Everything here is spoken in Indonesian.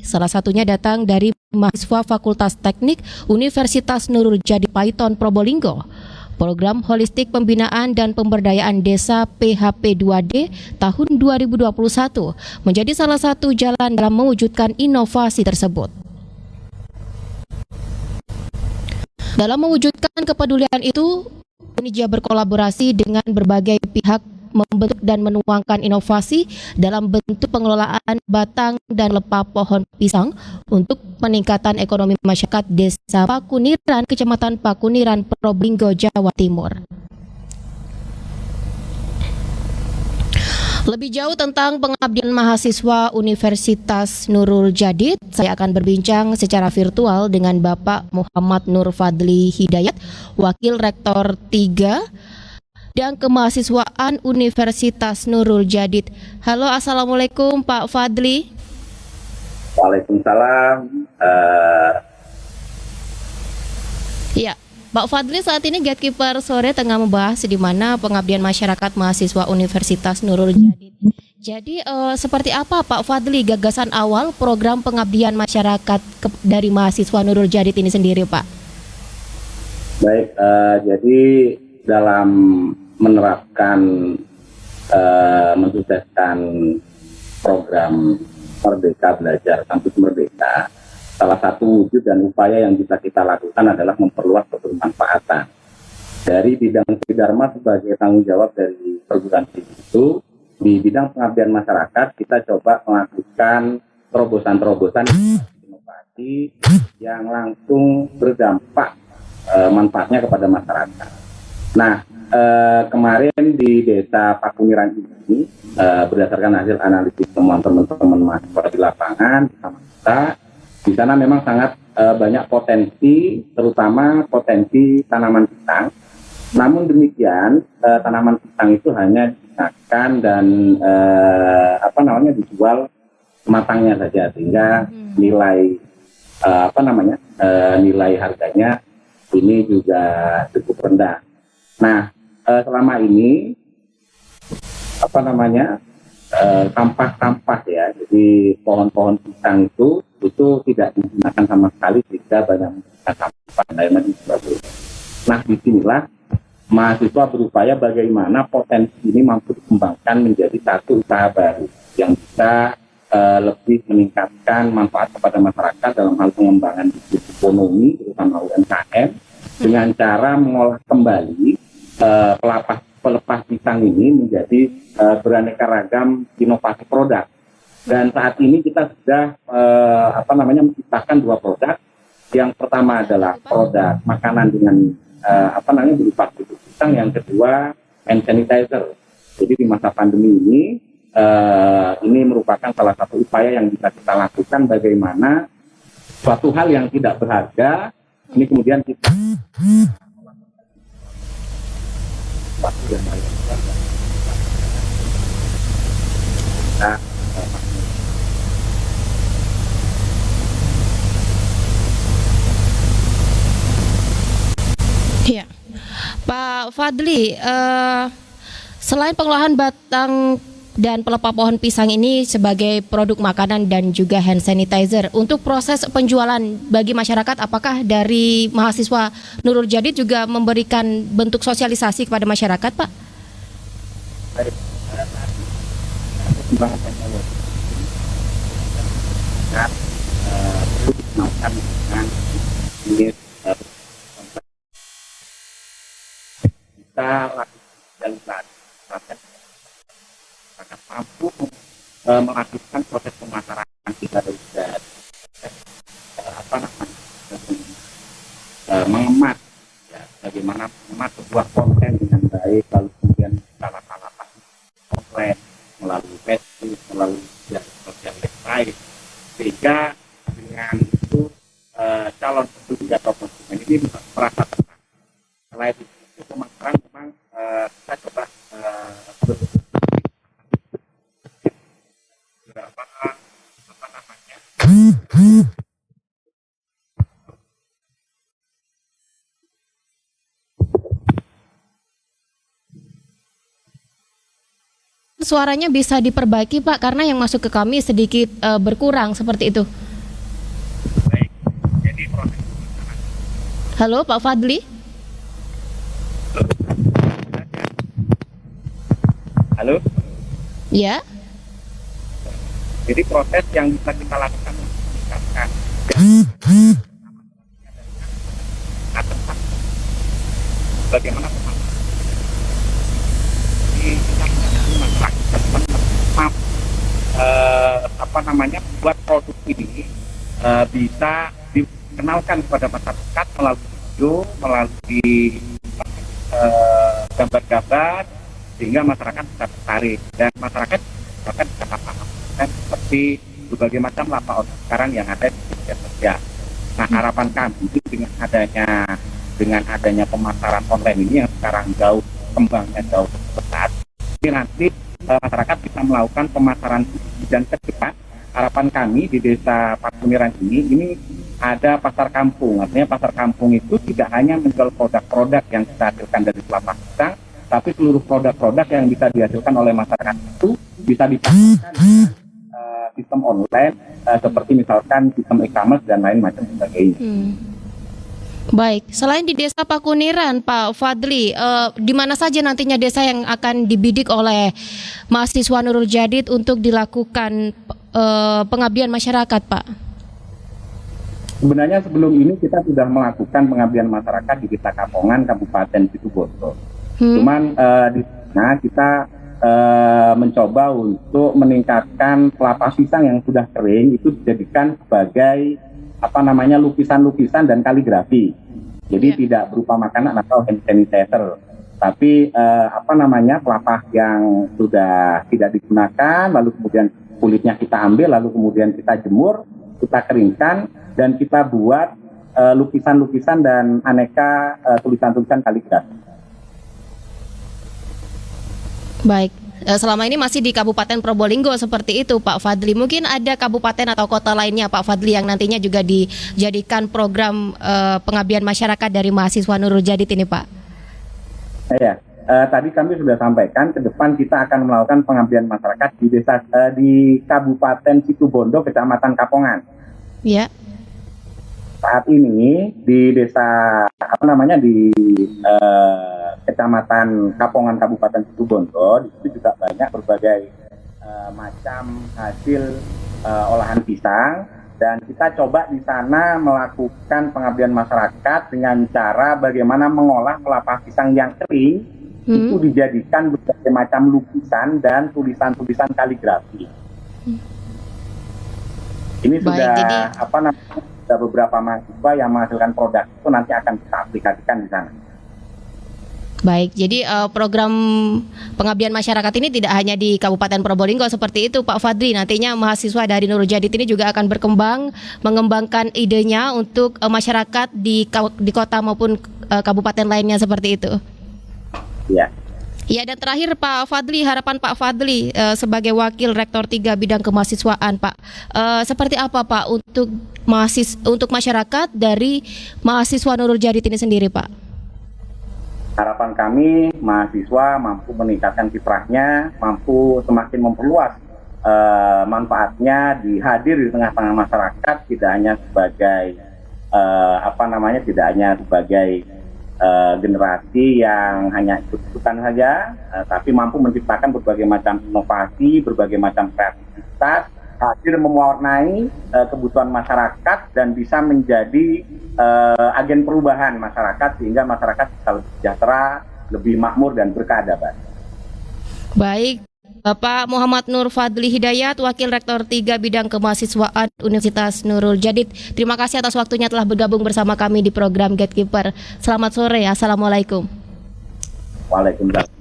Salah satunya datang dari mahasiswa Fakultas Teknik Universitas Nurul Jadi Paiton Probolinggo. Program Holistik Pembinaan dan Pemberdayaan Desa PHP2D tahun 2021 menjadi salah satu jalan dalam mewujudkan inovasi tersebut. Dalam mewujudkan kepedulian itu, Unija berkolaborasi dengan berbagai pihak membentuk dan menuangkan inovasi dalam bentuk pengelolaan batang dan lepah pohon pisang untuk peningkatan ekonomi masyarakat Desa Pakuniran, Kecamatan Pakuniran, Probolinggo, Jawa Timur. Lebih jauh tentang pengabdian mahasiswa Universitas Nurul Jadi, saya akan berbincang secara virtual dengan Bapak Muhammad Nur Fadli Hidayat, Wakil Rektor 3 dan Kemahasiswaan Universitas Nurul Jadi. Halo, Assalamualaikum Pak Fadli. Waalaikumsalam. Ya, Pak Fadli, saat ini Gatekeeper Sore tengah membahas di mana pengabdian masyarakat mahasiswa Universitas Nurul Jadi. Jadi seperti apa Pak Fadli gagasan awal program pengabdian masyarakat dari mahasiswa Nurul Jadi ini sendiri, Pak? Baik, jadi dalam menerapkan mensukseskan program Merdeka Belajar Kampus Merdeka, salah satu wujud dan upaya yang bisa kita lakukan adalah memperluas kebermanfaatan dari bidang Tridharma sebagai tanggung jawab dari perguruan tinggi itu. Di bidang pengabdian masyarakat kita coba melakukan terobosan-terobosan inovasi yang langsung berdampak manfaatnya kepada masyarakat. Nah, kemarin di Desa Pakuniran ini berdasarkan hasil analisis temuan teman-teman mahasiswa di lapangan bersama kita, di sana memang sangat banyak potensi, terutama potensi tanaman pisang. Namun demikian, tanaman pisang itu hanya digunakan dan dijual matangnya saja, sehingga nilai nilai harganya ini juga cukup rendah. Nah, selama ini sampah-sampah ya, jadi pohon-pohon pisang itu tidak digunakan sama sekali sehingga banyak sampah di Surabaya. Nah, disinilah mahasiswa berupaya bagaimana potensi ini mampu dikembangkan menjadi satu usaha baru yang bisa lebih meningkatkan manfaat kepada masyarakat dalam hal pengembangan bisnis ekonomi, terutama UMKM, dengan cara mengolah kembali pelepas pisang ini menjadi beraneka ragam inovasi produk. Dan saat ini kita sudah menciptakan dua produk. Yang pertama adalah produk makanan dengan berupa kulit pisang, yang kedua hand sanitizer. Jadi di masa pandemi ini merupakan salah satu upaya yang bisa kita lakukan bagaimana suatu hal yang tidak berharga ini kemudian kita Ya, Pak Fadli, selain pengolahan batang dan pelepah pohon pisang ini sebagai produk makanan dan juga hand sanitizer, untuk proses penjualan bagi masyarakat, apakah dari mahasiswa Nurul Jadi juga memberikan bentuk sosialisasi kepada masyarakat, Pak? Kita lakukan proses akan mampu melakukan proses pemasaran kita dari mengemas ya, bagaimana mengemas sebuah konten dengan baik, lalu kemudian kita lakukan offline melalui Facebook, melalui sosial media, sehingga dengan itu calon pembeli atau konsumen ini merasa tenang. Selain itu pemasaran memang kita coba Suaranya bisa diperbaiki, Pak, karena yang masuk ke kami sedikit berkurang seperti itu. Halo Pak Fadli. Halo. Ya. Jadi proses yang bisa kita lakukan meningkatkan bagaimana kita masyarakat buat produk ini bisa dikenalkan kepada masyarakat melalui video, melalui gambar-gambar, sehingga masyarakat bisa tertarik dan masyarakat bisa paham seperti berbagai macam lapak online sekarang yang ada di media sosial. Nah, harapan kami dengan adanya pemasaran online ini yang sekarang kembangnya jauh pesat, ini nanti masyarakat bisa melakukan pemasaran dan ke depan harapan kami di Desa Pakuniran ini ada pasar kampung. Artinya pasar kampung itu tidak hanya menjual produk-produk yang kita hasilkan dari kelapa pisang, tapi seluruh produk-produk yang bisa dihasilkan oleh masyarakat itu bisa dipasarkan dengan sistem online seperti misalkan sistem e-commerce dan lain macam sebagainya. Baik, selain di Desa Pakuniran, Pak Fadli, di mana saja nantinya desa yang akan dibidik oleh mahasiswa Nurul Jadid untuk dilakukan pengabdian masyarakat, Pak? Sebenarnya sebelum ini kita sudah melakukan pengabdian masyarakat di Desa Kapongan, Kabupaten Situbondo. Cuman di sana kita mencoba untuk meningkatkan kelapa pisang yang sudah kering itu dijadikan sebagai lukisan-lukisan dan kaligrafi. Jadi tidak berupa makanan atau hand sanitizer, tapi kelapa yang sudah tidak digunakan, lalu kemudian kulitnya kita ambil, lalu kemudian kita jemur, kita keringkan, dan kita buat lukisan-lukisan dan aneka tulisan-tulisan kaligrafi. Baik. Selama ini masih di Kabupaten Probolinggo seperti itu, Pak Fadli. Mungkin ada kabupaten atau kota lainnya, Pak Fadli, yang nantinya juga dijadikan program pengabdian masyarakat dari mahasiswa Nurul Jadid ini, Pak? Ya, tadi kami sudah sampaikan ke depan kita akan melakukan pengabdian masyarakat di Kabupaten Situbondo, Kecamatan Kapongan. Ya. Saat ini di desa di Kecamatan Kapongan Kabupaten Situbondo, di situ juga banyak berbagai macam hasil olahan pisang, dan kita coba di sana melakukan pengabdian masyarakat dengan cara bagaimana mengolah kelapa pisang yang kering itu dijadikan berbagai macam lukisan dan tulisan-tulisan kaligrafi. Ini sudah sudah beberapa mahasiswa yang menghasilkan produk itu nanti akan kita aplikasikan di sana. Baik, jadi program pengabdian masyarakat ini tidak hanya di Kabupaten Probolinggo seperti itu, Pak Fadli. Nantinya mahasiswa dari Nurul Jadid ini juga akan berkembang, mengembangkan idenya untuk masyarakat di kota maupun kabupaten lainnya seperti itu. Ya. Ya, dan terakhir Pak Fadli, harapan Pak Fadli sebagai Wakil Rektor 3 Bidang Kemahasiswaan, Pak, seperti apa Pak untuk masyarakat dari mahasiswa Nurul Jadid ini sendiri, Pak? Harapan kami mahasiswa mampu meningkatkan kiprahnya, mampu semakin memperluas manfaatnya dihadir di tengah-tengah masyarakat, tidak hanya sebagai generasi yang hanya ikut-ikutan saja, tapi mampu menciptakan berbagai macam inovasi, berbagai macam kreativitas, hadir mewarnai kebutuhan masyarakat dan bisa menjadi agen perubahan masyarakat sehingga masyarakat bisa lebih sejahtera, lebih makmur dan berkeadaban. Baik, Bapak Muhammad Nur Fadli Hidayat, Wakil Rektor 3 Bidang Kemahasiswaan Universitas Nurul Jadid. Terima kasih atas waktunya telah bergabung bersama kami di program Gatekeeper. Selamat sore, Assalamualaikum. Waalaikumsalam.